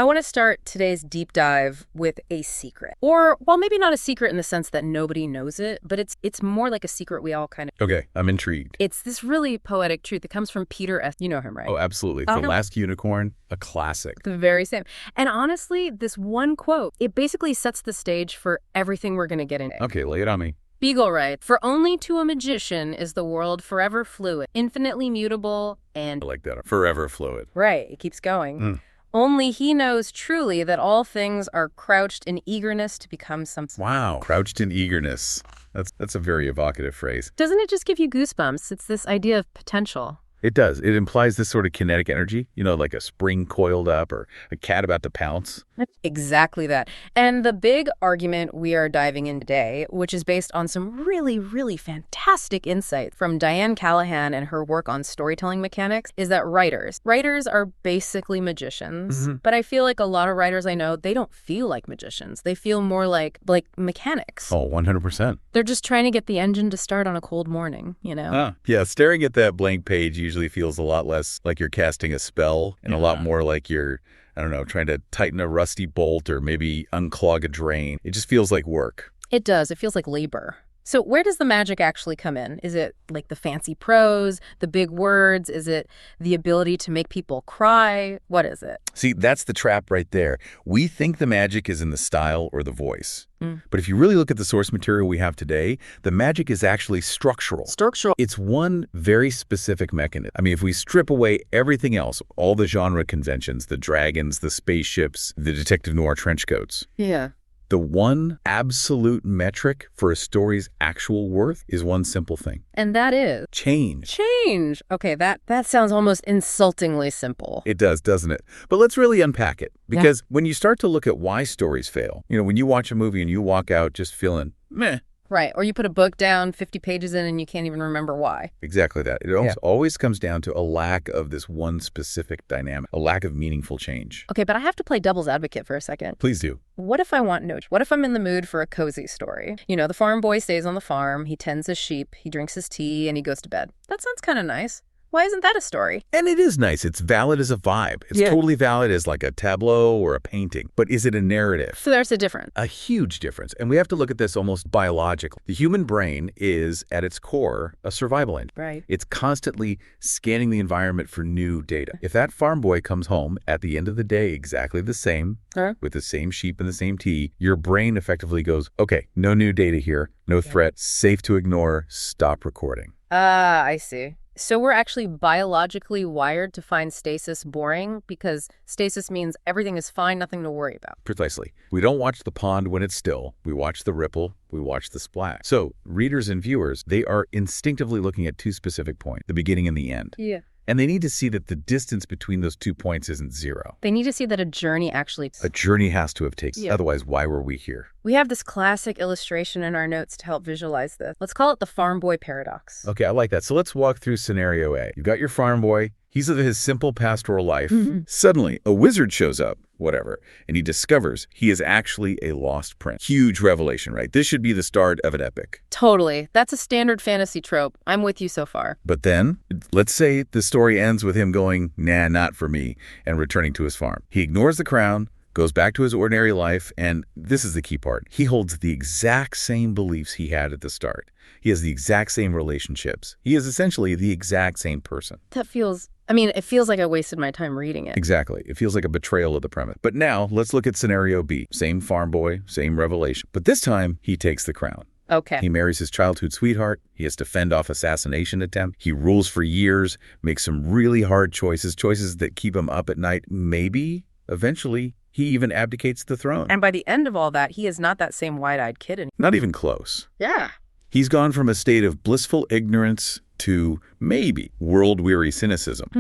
I want to start today's deep dive with a secret. Or, well, maybe not a secret in the sense that nobody knows it, but it's more like a secret we all kind of... Okay, I'm intrigued. It's this really poetic truth. It comes from Peter S. You know him, right? Oh, absolutely. The Last Unicorn, a classic. The very same. And honestly, this one quote, it basically sets the stage for everything we're going to get into. Okay, lay it on me. Beagle writes, "For only to a magician is the world forever fluid, infinitely mutable, and..." I like that. Forever fluid. Right, it keeps going. Only he knows truly that all things are crouched in eagerness to become something. Wow. Crouched in eagerness. That's a very evocative phrase. Doesn't it just give you goosebumps? It's this idea of potential. It does. It implies this sort of kinetic energy, like a spring coiled up or a cat about to pounce. Exactly that. And the big argument we are diving in today, which is based on some really, really fantastic insight from Diane Callahan and her work on storytelling mechanics, is that writers are basically magicians. But I feel like a lot of writers I know, they don't feel like magicians. They feel more like mechanics. Oh, 100%. They're just trying to get the engine to start on a cold morning, Yeah, staring at that blank page usually feels a lot less like you're casting a spell and a lot more like you're, I don't know, trying to tighten a rusty bolt or maybe unclog a drain. It just feels like work. It does. It feels like labor. So where does the magic actually come in? Is it like the fancy prose, the big words? Is it the ability to make people cry? What is it? See, that's the trap right there. We think the magic is in the style or the voice. But if you really look at the source material we have today, the magic is actually structural. It's one very specific mechanism. I mean, if we strip away everything else, all the genre conventions, the dragons, the spaceships, the detective noir trench coats. Yeah. The one absolute metric for a story's actual worth is one simple thing. And that is? Change. Change. Okay, that sounds almost insultingly simple. It does, doesn't it? But let's really unpack it. Because when you start to look at why stories fail, when you watch a movie and you walk out just feeling meh. Right, or you put a book down 50 pages in and you can't even remember why. Exactly that. It always comes down to a lack of this one specific dynamic, a lack of meaningful change. Okay, but I have to play devil's advocate for a second. Please do. What if I want no? What if I'm in the mood for a cozy story? The farm boy stays on the farm, he tends his sheep, he drinks his tea, and he goes to bed. That sounds kind of nice. Why isn't that a story? And it is nice. It's valid as a vibe. It's totally valid as like a tableau or a painting. But is it a narrative? So there's a difference. A huge difference. And we have to look at this almost biologically. The human brain is, at its core, a survival engine. Right. It's constantly scanning the environment for new data. If that farm boy comes home at the end of the day exactly the same, with the same sheep and the same tea, your brain effectively goes, okay, no new data here, no threat, safe to ignore, stop recording. Ah, I see. So we're actually biologically wired to find stasis boring because stasis means everything is fine, nothing to worry about. Precisely. We don't watch the pond when it's still. We watch the ripple. We watch the splash. So readers and viewers, they are instinctively looking at two specific points, the beginning and the end. Yeah. And they need to see that the distance between those 2 points isn't zero. They need to see that a journey actually... A journey has to have taken. Yeah. Otherwise, why were we here? We have this classic illustration in our notes to help visualize this. Let's call it the farm boy paradox. Okay, I like that. So let's walk through scenario A. You've got your farm boy. He's living his simple pastoral life. Suddenly, a wizard shows up, whatever, and he discovers he is actually a lost prince. Huge revelation, right? This should be the start of an epic. Totally. That's a standard fantasy trope. I'm with you so far. But then, let's say the story ends with him going, nah, not for me, and returning to his farm. He ignores the crown, goes back to his ordinary life, and this is the key part. He holds the exact same beliefs he had at the start. He has the exact same relationships. He is essentially the exact same person. That feels... it feels like I wasted my time reading it. Exactly. It feels like a betrayal of the premise. But now, let's look at scenario B. Same farm boy, same revelation. But this time, he takes the crown. Okay. He marries his childhood sweetheart. He has to fend off assassination attempt. He rules for years, makes some really hard choices that keep him up at night. Maybe, eventually, he even abdicates the throne. And by the end of all that, he is not that same wide-eyed kid anymore. Not even close. Yeah. He's gone from a state of blissful ignorance to maybe world-weary cynicism.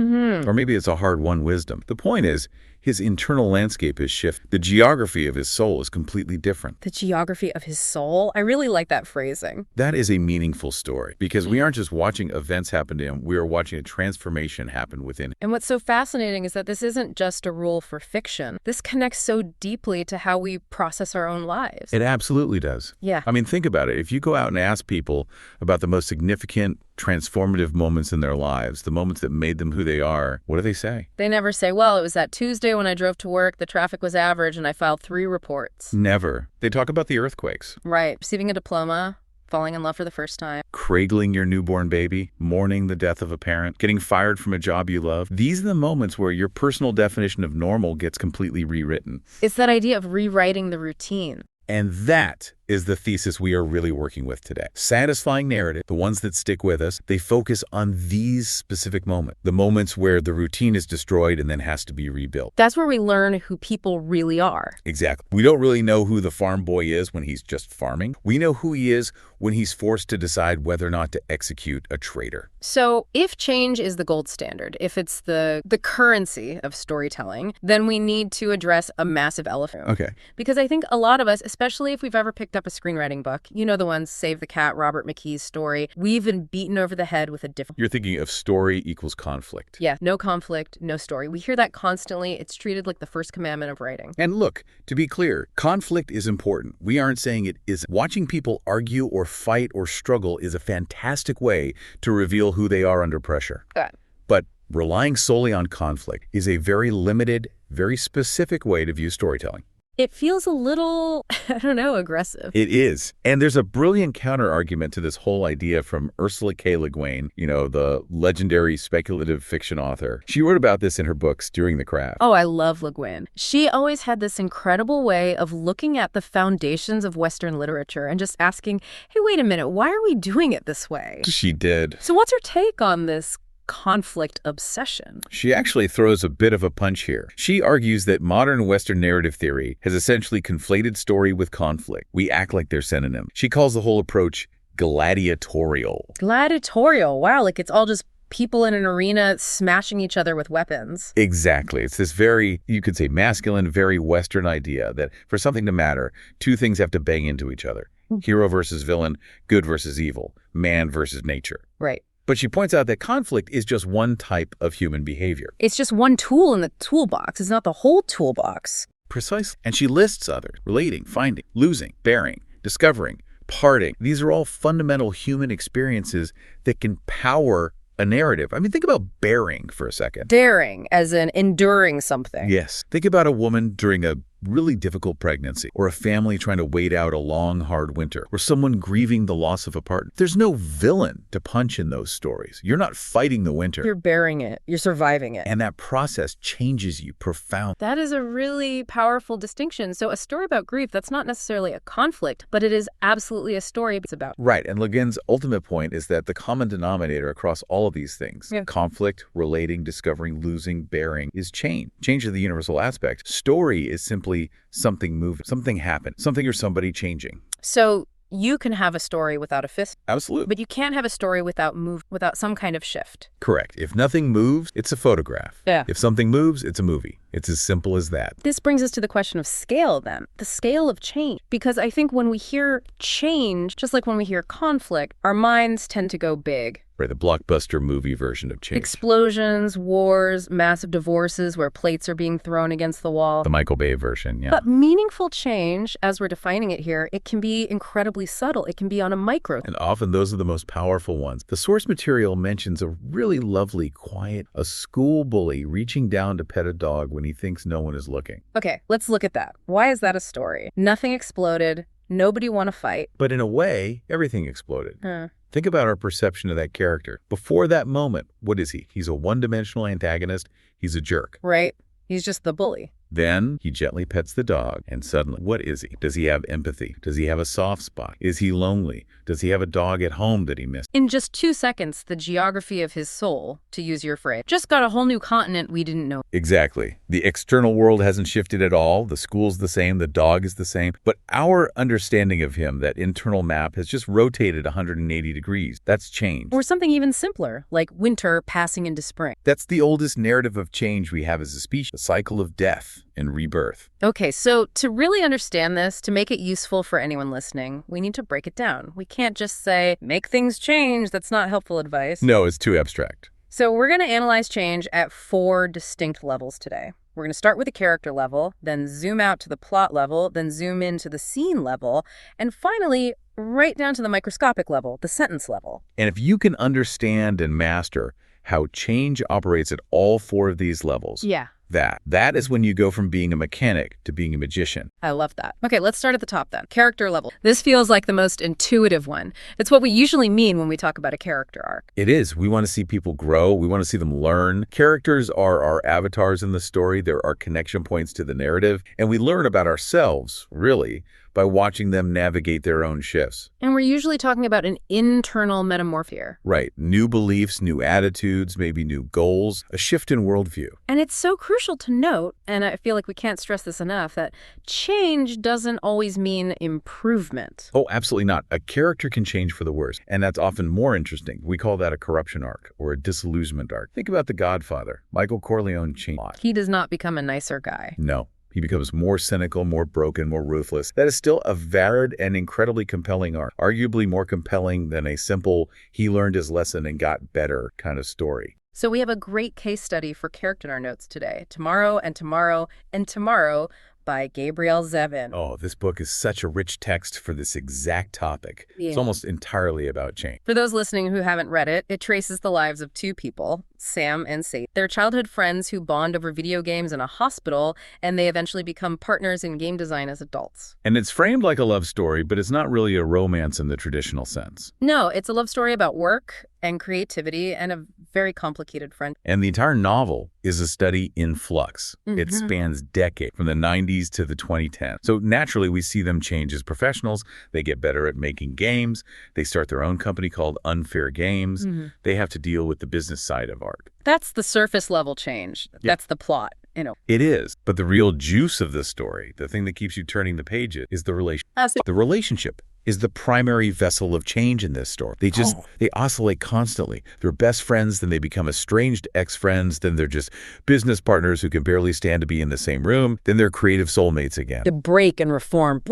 Or maybe it's a hard-won wisdom. The point is, his internal landscape has shifted. The geography of his soul is completely different. The geography of his soul? I really like that phrasing. That is a meaningful story because we aren't just watching events happen to him. We are watching a transformation happen within him. And what's so fascinating is that this isn't just a rule for fiction. This connects so deeply to how we process our own lives. It absolutely does. Yeah. Think about it. If you go out and ask people about the most significant transformative moments in their lives, the moments that made them who they are, what do they say? They never say, well, it was that Tuesday when I drove to work, the traffic was average, and I filed 3 reports. Never. They talk about the earthquakes. Right. Receiving a diploma, falling in love for the first time. Cradling your newborn baby, mourning the death of a parent, getting fired from a job you love. These are the moments where your personal definition of normal gets completely rewritten. It's that idea of rewriting the routine. And that is the thesis we are really working with today. Satisfying narrative, the ones that stick with us, they focus on these specific moments. The moments where the routine is destroyed and then has to be rebuilt. That's where we learn who people really are. Exactly. We don't really know who the farm boy is when he's just farming. We know who he is when he's forced to decide whether or not to execute a traitor. So if change is the gold standard, if it's the currency of storytelling, then we need to address a massive elephant. Okay. Because I think a lot of us, especially if we've ever picked up a screenwriting book, you know the ones, Save the Cat, Robert McKee's story, we've been beaten over the head with a different... You're thinking of story equals conflict. Yeah, no conflict, no story. We hear that constantly. It's treated like the first commandment of writing. And look, to be clear, conflict is important. We aren't saying it isn't. Watching people argue or fight or struggle is a fantastic way to reveal who they are under pressure. Good. But relying solely on conflict is a very limited, very specific way to view storytelling. It feels a little, I don't know, aggressive. It is. And there's a brilliant counter-argument to this whole idea from Ursula K. Guin, the legendary speculative fiction author. She wrote about this in her book, Steering the Craft. Oh, I love Le Guin. She always had this incredible way of looking at the foundations of Western literature and just asking, hey, wait a minute, why are we doing it this way? She did. So what's her take on this conflict obsession? She actually throws a bit of a punch here. She argues that modern Western narrative theory has essentially conflated story with conflict. We act like they're synonyms. She calls the whole approach gladiatorial. Gladiatorial. Wow, like it's all just people in an arena smashing each other with weapons. Exactly. It's this very, you could say, masculine, very Western idea that for something to matter, 2 things have to bang into each other. Hero versus villain, good versus evil, man versus nature. Right. But she points out that conflict is just one type of human behavior. It's just one tool in the toolbox. It's not the whole toolbox. Precisely. And she lists others: relating, finding, losing, bearing, discovering, parting. These are all fundamental human experiences that can power a narrative. I mean, think about bearing for a second. Daring, as in enduring something. Yes. Think about a woman during a really difficult pregnancy, or a family trying to wait out a long, hard winter, or someone grieving the loss of a partner. There's no villain to punch in those stories. You're not fighting the winter. You're bearing it. You're surviving it. And that process changes you profoundly. That is a really powerful distinction. So a story about grief, that's not necessarily a conflict, but it is absolutely a story it's about. Right. And Le Guin's ultimate point is that the common denominator across all of these things, conflict, relating, discovering, losing, bearing, is change. Change is the universal aspect. Story is simply something moving, something happened, something or somebody changing. So you can have a story without a fist. Absolutely. But you can't have a story without some kind of shift. Correct. If nothing moves, it's a photograph. Yeah. If something moves, it's a movie. It's as simple as that. This brings us to the question of scale then, the scale of change. Because I think when we hear change, just like when we hear conflict, our minds tend to go big. Right, the blockbuster movie version of change. Explosions, wars, massive divorces where plates are being thrown against the wall. The Michael Bay version, yeah. But meaningful change, as we're defining it here, it can be incredibly subtle. It can be on a micro. And often those are the most powerful ones. The source material mentions a really lovely, quiet, a school bully reaching down to pet a dog when he thinks no one is looking. Okay, let's look at that. Why is that a story? Nothing exploded. Nobody won a fight. But in a way, everything exploded. Think about our perception of that character. Before that moment, what is he? He's a one-dimensional antagonist. He's a jerk. Right. He's just the bully. Then he gently pets the dog, and suddenly, what is he? Does he have empathy? Does he have a soft spot? Is he lonely? Does he have a dog at home that he missed? In just 2 seconds, the geography of his soul, to use your phrase, just got a whole new continent we didn't know. Exactly. The external world hasn't shifted at all. The school's the same. The dog is the same. But our understanding of him, that internal map, has just rotated 180 degrees. That's change. Or something even simpler, like winter passing into spring. That's the oldest narrative of change we have as a species, the cycle of death and rebirth. Okay, so to really understand this, to make it useful for anyone listening, we need to break it down. We can't just say, make things change. That's not helpful advice. No, it's too abstract. So we're going to analyze change at 4 distinct levels today. We're going to start with the character level, then zoom out to the plot level, then zoom into the scene level, and finally, right down to the microscopic level, the sentence level. And if you can understand and master how change operates at all 4 of these levels, Yeah. that is when you go from being a mechanic to being a magician. I love that. Okay, let's start at the top then. Character level. This feels like the most intuitive one. It's what we usually mean when we talk about a character arc. It is. We want to see people grow. We want to see them learn. Characters are our avatars in the story. They're our connection points to the narrative. And we learn about ourselves, really, by watching them navigate their own shifts. And we're usually talking about an internal metamorph. Right. New beliefs, new attitudes, maybe new goals, a shift in worldview. And it's so crucial to note, and I feel like we can't stress this enough, that change doesn't always mean improvement. Oh, absolutely not. A character can change for the worse, and that's often more interesting. We call that a corruption arc or a disillusionment arc. Think about The Godfather. Michael Corleone changed a lot. He does not become a nicer guy. No. He becomes more cynical, more broken, more ruthless. That is still a varied and incredibly compelling arc, arguably more compelling than a simple, he learned his lesson and got better kind of story. So we have a great case study for character in our notes today. Tomorrow and Tomorrow and Tomorrow by Gabriel Zevin. Oh, this book is such a rich text for this exact topic. Yeah. It's almost entirely about change. For those listening who haven't read it, it traces the lives of 2 people, Sam and Sadie. They're childhood friends who bond over video games in a hospital, and they eventually become partners in game design as adults. And it's framed like a love story, but it's not really a romance in the traditional sense. No, it's a love story about work and creativity and a very complicated friend. And the entire novel is a study in flux. It spans decades, from the 90s to the 2010s. So naturally, we see them change as professionals. They get better at making games. They start their own company called Unfair Games. They have to deal with the business side of art. That's the surface level change. Yeah. That's the plot. It is. But the real juice of the story, the thing that keeps you turning the pages, is the relationship. The relationship is the primary vessel of change in this story. They oscillate constantly. They're best friends, then they become estranged ex-friends, then they're just business partners who can barely stand to be in the same room, then they're creative soulmates again. To break and reform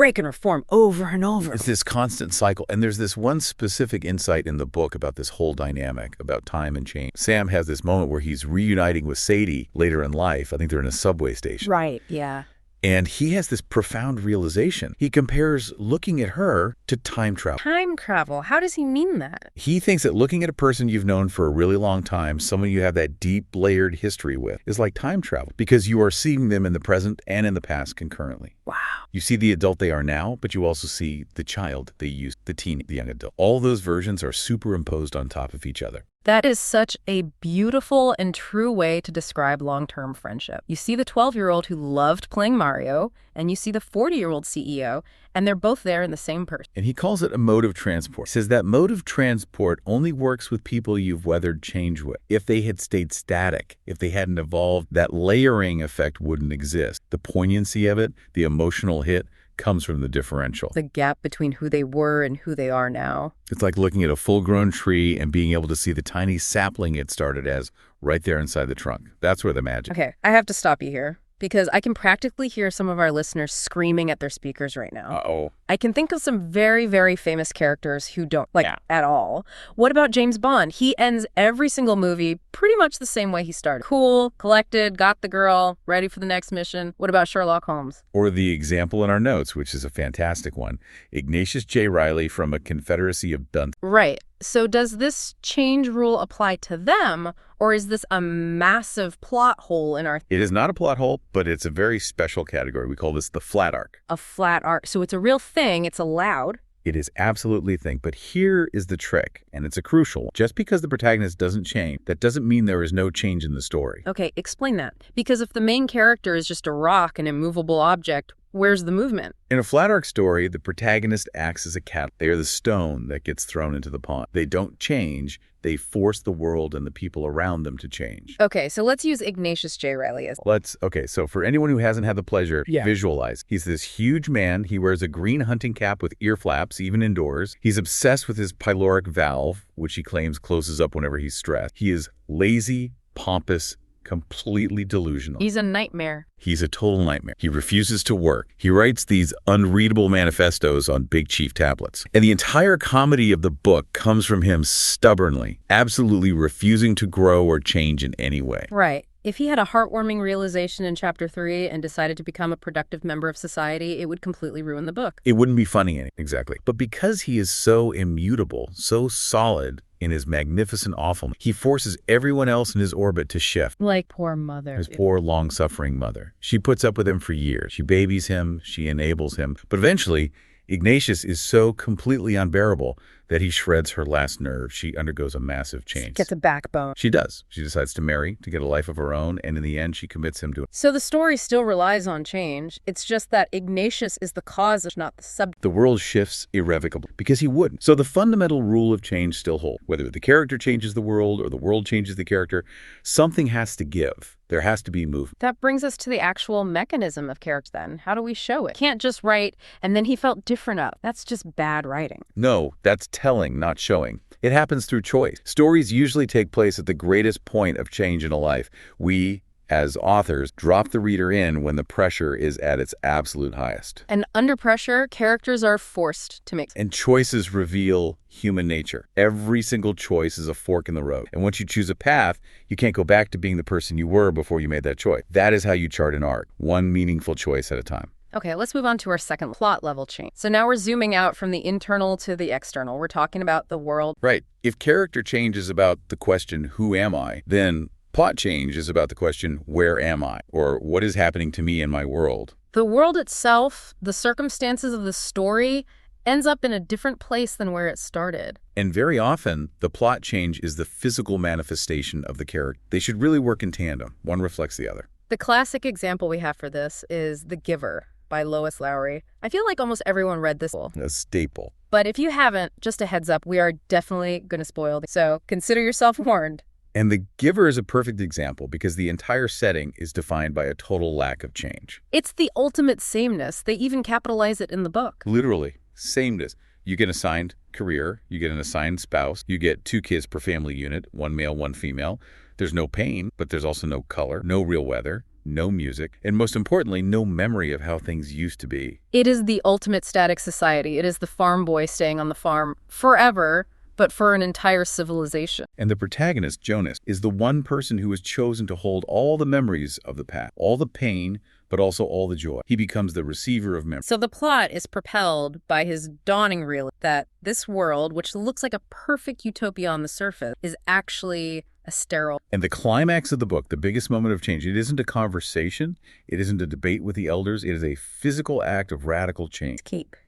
over and over. It's this constant cycle, and there's this one specific insight in the book about this whole dynamic, about time and change. Sam has this moment where he's reuniting with Sadie later in life. I think they're in a subway station. Right, yeah. And he has this profound realization. He compares looking at her to time travel. Time travel? How does he mean that? He thinks that looking at a person you've known for a really long time, someone you have that deep, layered history with, is like time travel because you are seeing them in the present and in the past concurrently. Wow. You see the adult they are now, but you also see the child they used, the teen, the young adult. All those versions are superimposed on top of each other. That is such a beautiful and true way to describe long-term friendship. You see the 12-year-old who loved playing Mario, and you see the 40-year-old CEO, and they're both there in the same person. And he calls it a mode of transport. He says that mode of transport only works with people you've weathered change with. If they had stayed static, if they hadn't evolved, that layering effect wouldn't exist. The poignancy of it, the emotional hit, comes from the differential. The gap between who they were and who they are now. It's like looking at a full-grown tree and being able to see the tiny sapling it started as right there inside the trunk. That's where the magic. Okay, I have to stop you here because I can practically hear some of our listeners screaming at their speakers right now. Uh-oh. I can think of some very, very famous characters who don't like at all. What about James Bond? He ends every single movie pretty much the same way he started. Cool, collected, got the girl, ready for the next mission. What about Sherlock Holmes? Or the example in our notes, which is a fantastic one. Ignatius J. Reilly from a Confederacy of Dunce. Right. So does this change rule apply to them, or is this a massive plot hole in our... It is not a plot hole, but it's a very special category. We call this the flat arc. A flat arc. So it's a real thing. It's allowed. It is absolutely a thing. But here is the trick, and it's a crucial one. Just because the protagonist doesn't change, that doesn't mean there is no change in the story. Okay, explain that. Because if the main character is just a rock, an immovable object, where's the movement? In a flat arc story, the protagonist acts as a cat. They are the stone that gets thrown into the pond. They don't change. They force the world and the people around them to change. Okay, so let's use Ignatius J. Reilly as... Okay, so for anyone who hasn't had the pleasure, visualize. He's this huge man. He wears a green hunting cap with ear flaps, even indoors. He's obsessed with his pyloric valve, which he claims closes up whenever he's stressed. He is lazy, pompous, completely delusional. He's a nightmare. He's a total nightmare. He refuses to work. He writes these unreadable manifestos on Big Chief tablets. And the entire comedy of the book comes from him stubbornly, absolutely refusing to grow or change in any way. Right. If he had a heartwarming realization in Chapter 3 and decided to become a productive member of society, it would completely ruin the book. It wouldn't be funny anymore. Exactly. But because he is so immutable, so solid in his magnificent awfulness, he forces everyone else in his orbit to shift. Like poor mother. His poor, long-suffering mother. She puts up with him for years. She babies him. She enables him. But eventually, Ignatius is so completely unbearable that he shreds her last nerve. She undergoes a massive change. She gets a backbone. She does. She decides to marry, to get a life of her own, and in the end, she commits him to it. So the story still relies on change. It's just that Ignatius is the cause, not the subject. The world shifts irrevocably because he wouldn't. So the fundamental rule of change still holds. Whether the character changes the world or the world changes the character, something has to give. There has to be movement. That brings us to the actual mechanism of character then. How do we show it? Can't just write, and then he felt different up. That's just bad writing. No, that's telling, not showing. It happens through choice. Stories usually take place at the greatest point of change in a life. We, as authors, drop the reader in when the pressure is at its absolute highest. And under pressure, characters are forced to make. And choices reveal human nature. Every single choice is a fork in the road. And once you choose a path, you can't go back to being the person you were before you made that choice. That is how you chart an arc, one meaningful choice at a time. Okay, let's move on to our second plot level change. So now we're zooming out from the internal to the external. We're talking about the world. Right. If character change is about the question, who am I? Then plot change is about the question, where am I? Or what is happening to me in my world? The world itself, the circumstances of the story, ends up in a different place than where it started. And very often, the plot change is the physical manifestation of the character. They should really work in tandem. One reflects the other. The classic example we have for this is The Giver by Lois Lowry. I feel like almost everyone read this. A staple. But if you haven't, just a heads up, we are definitely going to spoil it. So consider yourself warned. And The Giver is a perfect example because the entire setting is defined by a total lack of change. It's the ultimate sameness. They even capitalize it in the book. Literally, sameness. You get an assigned career, you get an assigned spouse, you get 2 kids per family unit, 1 male, 1 female. There's no pain, but there's also no color, no real weather, no music, and most importantly, no memory of how things used to be. It is the ultimate static society. It is the farm boy staying on the farm forever, but for an entire civilization. And the protagonist, Jonas, is the one person who was chosen to hold all the memories of the past, all the pain, but also all the joy. He becomes the receiver of memory. So the plot is propelled by his dawning realization that this world, which looks like a perfect utopia on the surface, is actually a sterile. And the climax of the book, the biggest moment of change, it isn't a conversation, it isn't a debate with the elders, it is a physical act of radical change.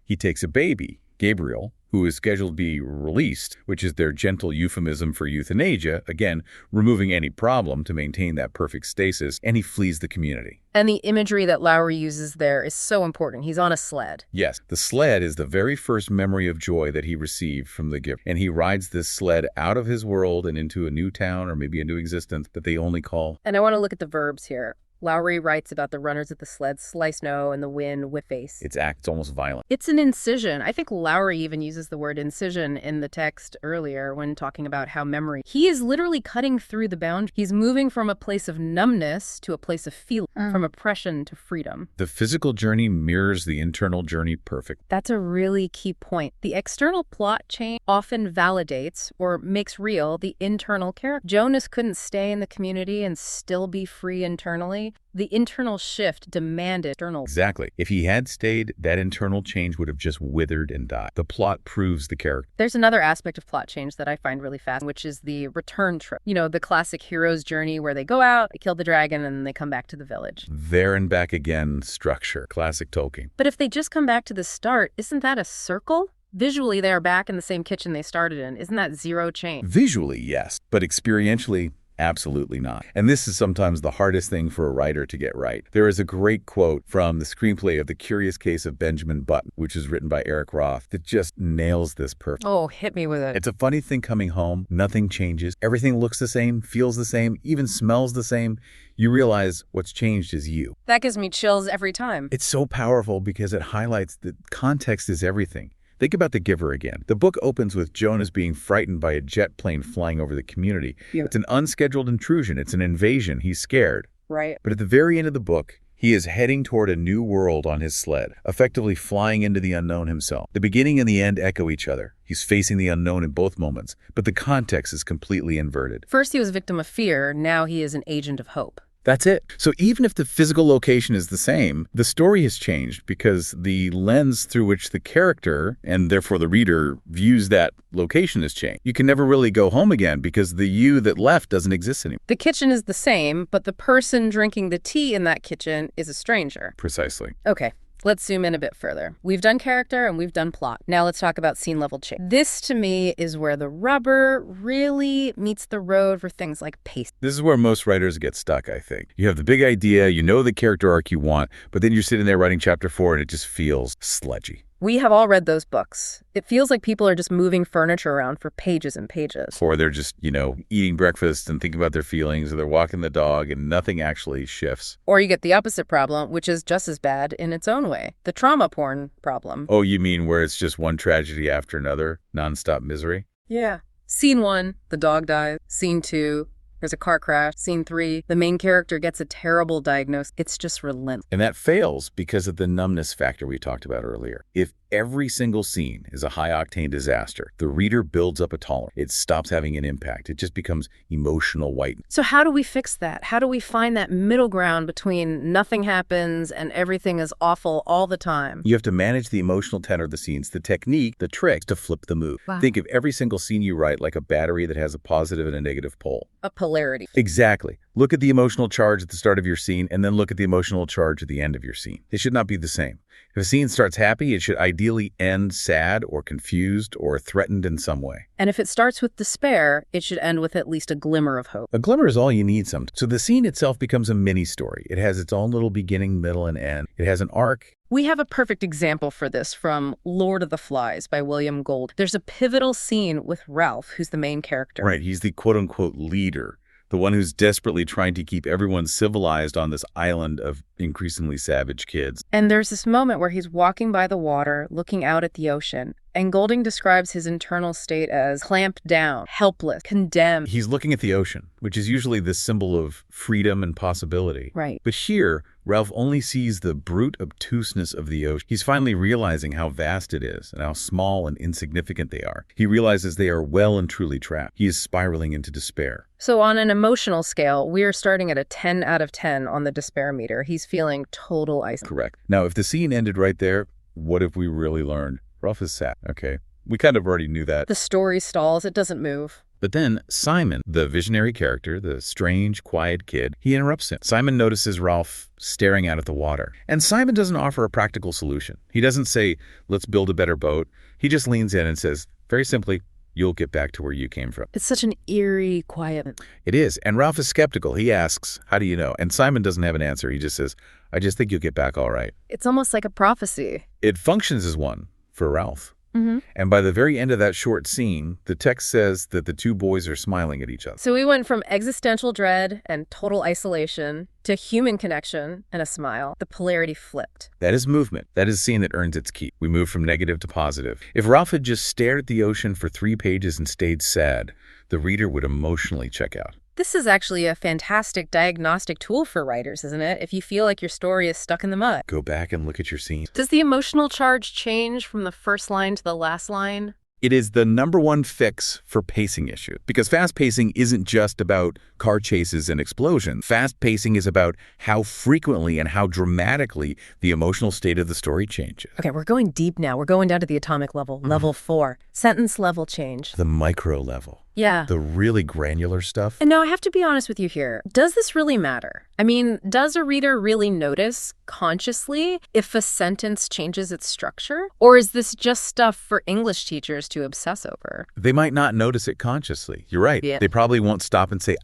He takes a baby, Gabriel, who is scheduled to be released, which is their gentle euphemism for euthanasia, again, removing any problem to maintain that perfect stasis, and he flees the community. And the imagery that Lowry uses there is so important. He's on a sled. Yes, the sled is the very first memory of joy that he received from the giver. And he rides this sled out of his world and into a new town or maybe a new existence that they only call. And I want to look at the verbs here. Lowry writes about the runners of the sled, slice snow, and the wind with face. It's almost violent. It's an incision. I think Lowry even uses the word incision in the text earlier when talking about how memory. He is literally cutting through the boundary. He's moving from a place of numbness to a place of feeling, from oppression to freedom. The physical journey mirrors the internal journey perfect. That's a really key point. The external plot change often validates or makes real the internal character. Jonas couldn't stay in the community and still be free internally. The internal shift demanded external. Exactly. If he had stayed, that internal change would have just withered and died. The plot proves the character. There's another aspect of plot change that I find really fascinating, which is the return trip. You know, the classic hero's journey where they go out, they kill the dragon, and then they come back to the village. There and back again structure. Classic Tolkien. But if they just come back to the start, isn't that a circle? Visually, they are back in the same kitchen they started in. Isn't that zero change? Visually, yes. But experientially, absolutely not. And this is sometimes the hardest thing for a writer to get right. There is a great quote from the screenplay of The Curious Case of Benjamin Button, which is written by Eric Roth, that just nails this perfectly. Oh, hit me with it. It's a funny thing coming home. Nothing changes. Everything looks the same, feels the same, even smells the same. You realize what's changed is you. That gives me chills every time. It's so powerful because it highlights that context is everything. Think about The Giver again. The book opens with Jonas being frightened by a jet plane flying over the community. Yeah. It's an unscheduled intrusion. It's an invasion. He's scared. Right. But at the very end of the book, he is heading toward a new world on his sled, effectively flying into the unknown himself. The beginning and the end echo each other. He's facing the unknown in both moments, but the context is completely inverted. First, he was a victim of fear. Now he is an agent of hope. That's it. So even if the physical location is the same, the story has changed because the lens through which the character, and therefore the reader, views that location has changed. You can never really go home again because the you that left doesn't exist anymore. The kitchen is the same, but the person drinking the tea in that kitchen is a stranger. Precisely. Okay. Let's zoom in a bit further. We've done character and we've done plot. Now let's talk about scene level change. This, to me, is where the rubber really meets the road for things like pace. This is where most writers get stuck, I think. You have the big idea, you know the character arc you want, but then you're sitting there writing chapter 4 and it just feels sludgy. We have all read those books. It feels like people are just moving furniture around for pages and pages. Or they're just, eating breakfast and thinking about their feelings, or they're walking the dog and nothing actually shifts. Or you get the opposite problem, which is just as bad in its own way. The trauma porn problem. Oh, you mean where it's just one tragedy after another? Nonstop misery? Yeah. Scene 1, the dog dies. Scene 2, there's a car crash. Scene 3, the main character gets a terrible diagnosis. It's just relentless. And that fails because of the numbness factor we talked about earlier. If every single scene is a high-octane disaster, the reader builds up a tolerance. It stops having an impact. It just becomes emotional white. So how do we fix that? How do we find that middle ground between nothing happens and everything is awful all the time? You have to manage the emotional tenor of the scenes, the technique, the trick to flip the mood. Wow. Think of every single scene you write like a battery that has a positive and a negative pole. A polarity. Exactly. Look at the emotional charge at the start of your scene and then look at the emotional charge at the end of your scene. They should not be the same. If a scene starts happy, it should ideally end sad or confused or threatened in some way. And if it starts with despair, it should end with at least a glimmer of hope. A glimmer is all you need sometimes. So the scene itself becomes a mini-story. It has its own little beginning, middle, and end. It has an arc. We have a perfect example for this from Lord of the Flies by William Gold. There's a pivotal scene with Ralph, who's the main character. Right, he's the quote-unquote leader. The one who's desperately trying to keep everyone civilized on this island of increasingly savage kids. And there's this moment where he's walking by the water, looking out at the ocean. And Golding describes his internal state as clamped down, helpless, condemned. He's looking at the ocean, which is usually the symbol of freedom and possibility. Right. But here, Ralph only sees the brute obtuseness of the ocean. He's finally realizing how vast it is and how small and insignificant they are. He realizes they are well and truly trapped. He is spiraling into despair. So on an emotional scale, we are starting at a 10 out of 10 on the despair meter. He's feeling total isolation. Correct. Now, if the scene ended right there, what have we really learned? Ralph is sad. Okay. We kind of already knew that. The story stalls. It doesn't move. But then Simon, the visionary character, the strange, quiet kid, he interrupts him. Simon notices Ralph staring out at the water. And Simon doesn't offer a practical solution. He doesn't say, let's build a better boat. He just leans in and says, very simply, you'll get back to where you came from. It's such an eerie, quiet. It is. And Ralph is skeptical. He asks, how do you know? And Simon doesn't have an answer. He just says, I just think you'll get back all right. It's almost like a prophecy. It functions as one for Ralph. Mm-hmm. And by the very end of that short scene, the text says that the two boys are smiling at each other. So we went from existential dread and total isolation to human connection and a smile. The polarity flipped. That is movement. That is a scene that earns its keep. We move from negative to positive. If Ralph had just stared at the ocean for 3 pages and stayed sad, the reader would emotionally check out. This is actually a fantastic diagnostic tool for writers, isn't it? If you feel like your story is stuck in the mud. Go back and look at your scene. Does the emotional charge change from the first line to the last line? It is the #1 fix for pacing issues. Because fast pacing isn't just about car chases and explosions. Fast pacing is about how frequently and how dramatically the emotional state of the story changes. Okay, we're going deep now. We're going down to the atomic level, level 4. Sentence level change. The micro level. Yeah. The really granular stuff. And now I have to be honest with you here. Does this really matter? I mean, does a reader really notice consciously if a sentence changes its structure? Or is this just stuff for English teachers to obsess over? They might not notice it consciously. You're right. Yeah. They probably won't stop and say,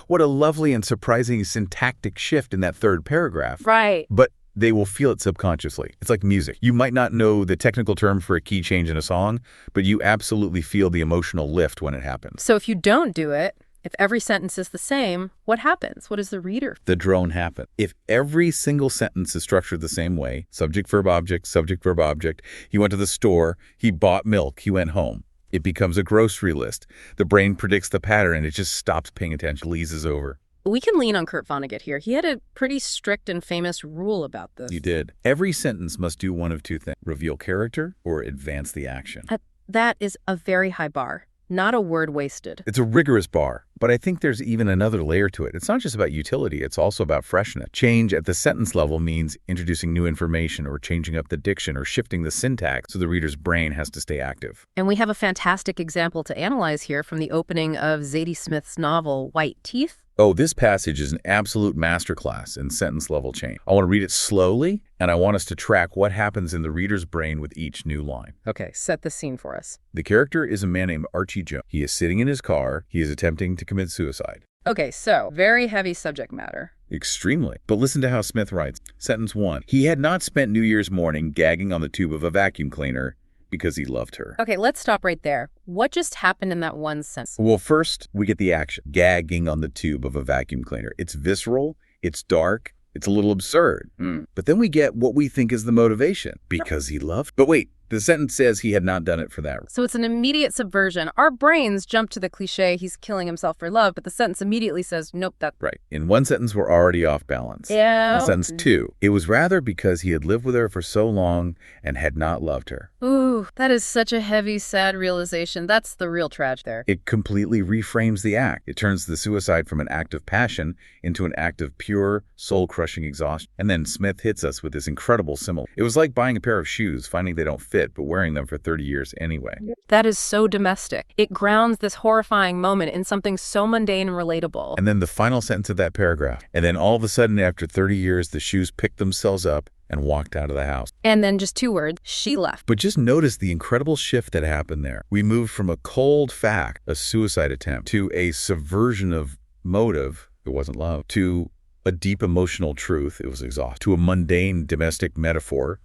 what a lovely and surprising syntactic shift in that 3rd paragraph. Right. But they will feel it subconsciously. It's like music. You might not know the technical term for a key change in a song, but you absolutely feel the emotional lift when it happens. So if you don't do it, if every sentence is the same, what happens? What does the reader? The drone happens. If every single sentence is structured the same way, subject, verb, object, he went to the store, he bought milk, he went home. It becomes a grocery list. The brain predicts the pattern and it just stops paying attention, leases over. We can lean on Kurt Vonnegut here. He had a pretty strict and famous rule about this. You did. Every sentence must do one of 2 things, reveal character or advance the action. That is a very high bar. Not a word wasted. It's a rigorous bar, but I think there's even another layer to it. It's not just about utility, it's also about freshness. Change at the sentence level means introducing new information or changing up the diction or shifting the syntax so the reader's brain has to stay active. And we have a fantastic example to analyze here from the opening of Zadie Smith's novel, White Teeth. Oh, this passage is an absolute masterclass in sentence-level change. I want to read it slowly, and I want us to track what happens in the reader's brain with each new line. Okay, set the scene for us. The character is a man named Archie Jones. He is sitting in his car. He is attempting to commit suicide. Okay, so very heavy subject matter. Extremely. But listen to how Smith writes. Sentence 1. He had not spent New Year's morning gagging on the tube of a vacuum cleaner because he loved her. Okay, let's stop right there. What just happened in that one sentence? Well, first, we get the action. Gagging on the tube of a vacuum cleaner. It's visceral, it's dark, it's a little absurd. But then we get what we think is the motivation. Because he loved. But wait, the sentence says he had not done it for that. So it's an immediate subversion. Our brains jump to the cliche, he's killing himself for love, but the sentence immediately says, nope, that's... Right. In one sentence, we're already off balance. Yeah. In sentence 2, it was rather because he had lived with her for so long and had not loved her. Ooh, that is such a heavy, sad realization. That's the real tragedy there. It completely reframes the act. It turns the suicide from an act of passion into an act of pure, soul-crushing exhaustion. And then Smith hits us with this incredible simile. It was like buying a pair of shoes, finding they don't fit, but wearing them for 30 years anyway. That is so domestic. It grounds this horrifying moment in something so mundane and relatable. And then the final sentence of that paragraph. And then all of a sudden, after 30 years, the shoes picked themselves up and walked out of the house. And then just 2 words, she left. But just notice the incredible shift that happened there. We moved from a cold fact, a suicide attempt, to a subversion of motive, it wasn't love, to a deep emotional truth, it was exhaustion, to a mundane domestic metaphor,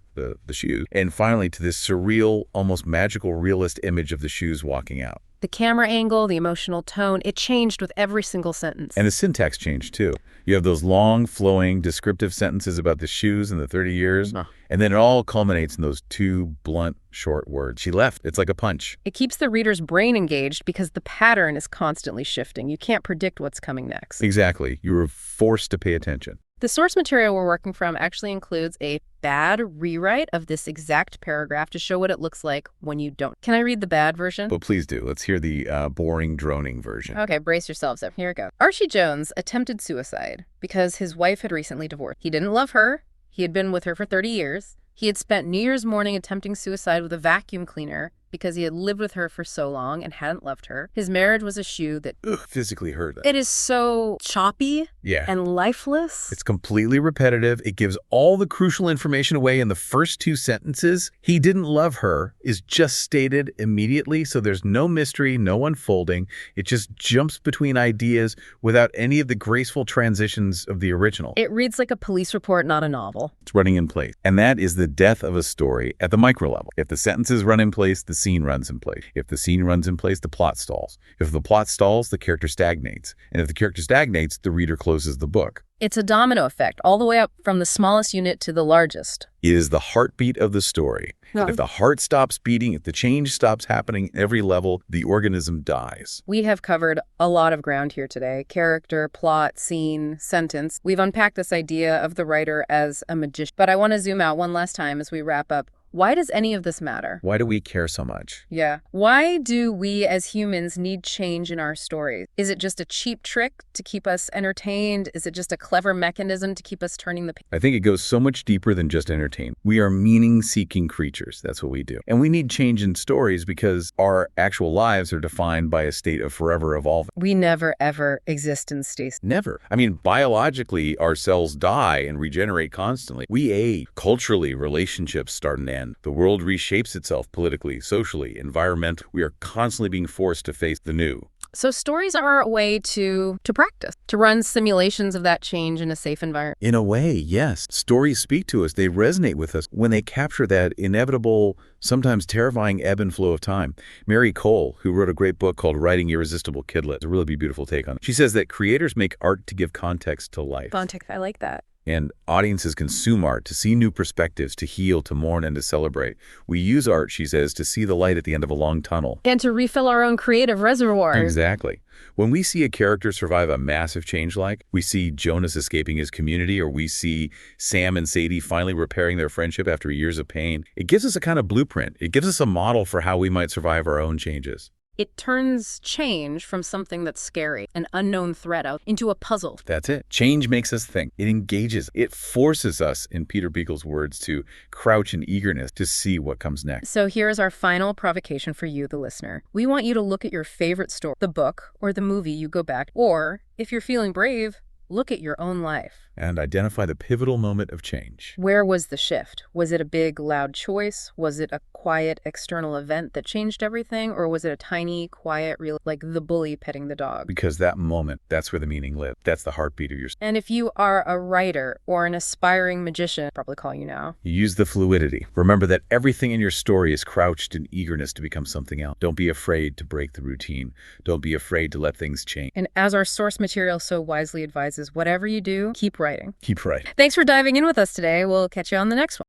the shoes, and finally to this surreal, almost magical realist image of the shoes walking out. The camera angle, the emotional tone, it changed with every single sentence. And the syntax changed too. You have those long, flowing, descriptive sentences about the shoes and the 30 years, and then it all culminates in those 2 blunt, short words. She left. It's like a punch. It keeps the reader's brain engaged because the pattern is constantly shifting. You can't predict what's coming next. Exactly. You were forced to pay attention. The source material we're working from actually includes a bad rewrite of this exact paragraph to show what it looks like when you don't. Can I read the bad version? Well, please do. Let's hear the boring, droning version. Okay, brace yourselves up. Here we go. Archie Jones attempted suicide because his wife had recently divorced. He didn't love her. He had been with her for 30 years. He had spent New Year's morning attempting suicide with a vacuum cleaner because he had lived with her for so long and hadn't loved her. His marriage was a shoe that physically hurt them. It is so choppy and lifeless. It's completely repetitive. It gives all the crucial information away in the first 2 sentences. He didn't love her is just stated immediately, so there's no mystery, no unfolding. It just jumps between ideas without any of the graceful transitions of the original. It reads like a police report, not a novel. It's running in place. And that is the death of a story at the micro level. If the sentences run in place, the scene runs in place. If the scene runs in place, the plot stalls. If the plot stalls, the character stagnates. And if the character stagnates, the reader closes the book. It's a domino effect, all the way up from the smallest unit to the largest. It is the heartbeat of the story. If the heart stops beating, if the change stops happening at every level, the organism dies. We have covered a lot of ground here today. Character, plot, scene, sentence. We've unpacked this idea of the writer as a magician. But I want to zoom out one last time as we wrap up. Why does any of this matter? Why do we care so much? Yeah. Why do we as humans need change in our stories? Is it just a cheap trick to keep us entertained? Is it just a clever mechanism to keep us turning the page? I think it goes so much deeper than just entertain. We are meaning-seeking creatures. That's what we do. And we need change in stories because our actual lives are defined by a state of forever evolving. We never, ever exist in stasis. Never. I mean, biologically, our cells die and regenerate constantly. We age. Culturally, relationships start and end. The world reshapes itself politically, socially, environmentally. We are constantly being forced to face the new. So stories are a way to practice, to run simulations of that change in a safe environment. In a way, yes. Stories speak to us. They resonate with us when they capture that inevitable, sometimes terrifying ebb and flow of time. Mary Cole, who wrote a great book called Writing Irresistible Kidlets, a really beautiful take on it. She says that creators make art to give context to life. Context, I like that. And audiences consume art to see new perspectives, to heal, to mourn, and to celebrate. We use art, she says, to see the light at the end of a long tunnel. And to refill our own creative reservoir. Exactly. When we see a character survive a massive change, like we see Jonas escaping his community, or we see Sam and Sadie finally repairing their friendship after years of pain, it gives us a kind of blueprint. It gives us a model for how we might survive our own changes. It turns change from something that's scary, an unknown threat out, into a puzzle. That's it. Change makes us think. It engages. It forces us, in Peter Beagle's words, to crouch in eagerness to see what comes next. So here's our final provocation for you, the listener. We want you to look at your favorite story, the book or the movie you go back, or, if you're feeling brave, look at your own life. And identify the pivotal moment of change. Where was the shift? Was it a big, loud choice? Was it a quiet, external event that changed everything? Or was it a tiny, quiet, real, like the bully petting the dog? Because that moment, that's where the meaning lives. That's the heartbeat of your story. And if you are a writer or an aspiring magician, probably call you now. You use the fluidity. Remember that everything in your story is crouched in eagerness to become something else. Don't be afraid to break the routine. Don't be afraid to let things change. And as our source material so wisely advises, whatever you do, keep writing. Keep writing. Thanks for diving in with us today. We'll catch you on the next one.